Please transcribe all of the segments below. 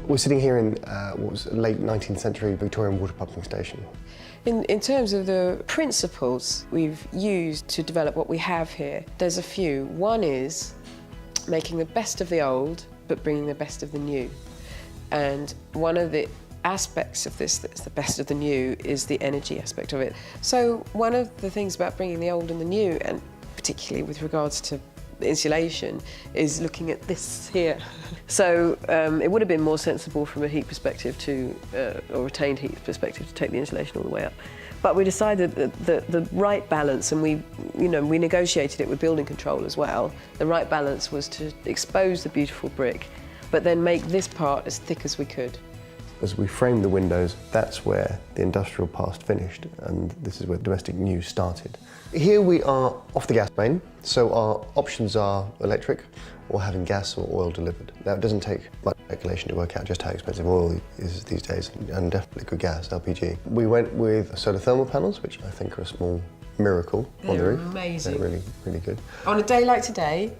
We're sitting here in what was a late 19th century Victorian water pumping station. In terms of the principles we've used to develop what we have here, there's a few. One is making the best of the old, but bringing the best of the new. And one of the aspects of this that's the best of the new is the energy aspect of it. So one of the things about bringing the old and the new, and particularly with regards to insulation, is looking at this here. So it would have been more sensible from a heat perspective to, or retained heat perspective, to take the insulation all the way up. But we decided that the right balance, and we negotiated it with building control as well, the right balance was to expose the beautiful brick, but then make this part as thick as we could. As we framed the windows, that's where the industrial past finished, and this is where domestic new started. Here we are off the gas main, so our options are electric or having gas or oil delivered. Now, it doesn't take much calculation to work out just how expensive oil is these days, and definitely good gas, LPG. We went with solar thermal panels, which I think are a small miracle on the roof. Amazing. They're really, really good. On a day like today,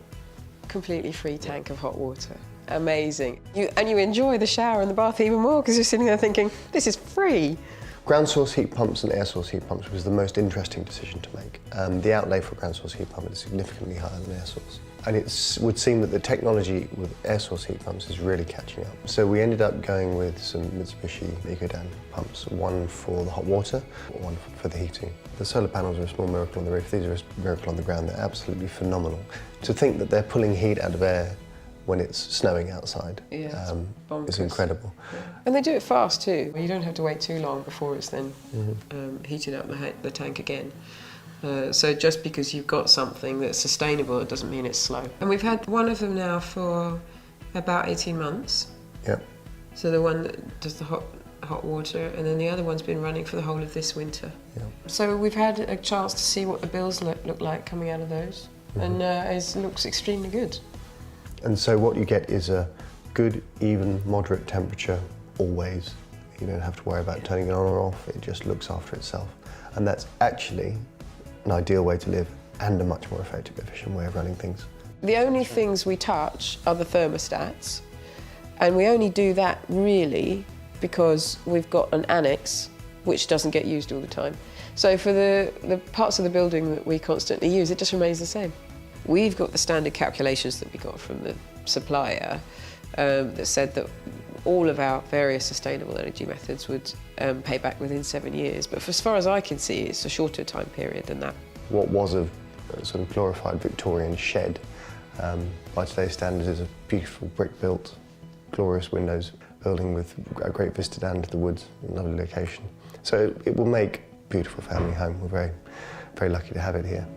completely free tank of hot water. Amazing. And you enjoy the shower and the bath even more because you're sitting there thinking, this is free. Ground source heat pumps and air source heat pumps was the most interesting decision to make. The outlay for a ground source heat pump is significantly higher than air source. And it would seem that the technology with air source heat pumps is really catching up. So we ended up going with some Mitsubishi Ecodan pumps, one for the hot water, one for the heating. The solar panels are a small miracle on the roof, these are a miracle on the ground. They're absolutely phenomenal. To think that they're pulling heat out of air when it's snowing outside is incredible. Yeah. And they do it fast too. You don't have to wait too long before it's then heated up the tank again. So just because you've got something that's sustainable, it doesn't mean it's slow. And we've had one of them now for about 18 months. Yep. So the one that does the hot water, and then the other one's been running for the whole of this winter. Yep. So we've had a chance to see what the bills look like coming out of those, and it looks extremely good. And so what you get is a good, even, moderate temperature always. You don't have to worry about turning it on or off, it just looks after itself. And that's actually an ideal way to live and a much more effective, efficient way of running things. The only things we touch are the thermostats, and we only do that really because we've got an annex which doesn't get used all the time. So for the parts of the building that we constantly use, it just remains the same. We've got the standard calculations that we got from the supplier that said that all of our various sustainable energy methods would pay back within 7 years. But as far as I can see, it's a shorter time period than that. What was a sort of glorified Victorian shed, by today's standards, is a beautiful brick-built, glorious windows building with a great vista down into the woods, a lovely location. So it will make a beautiful family home. We're very, very lucky to have it here.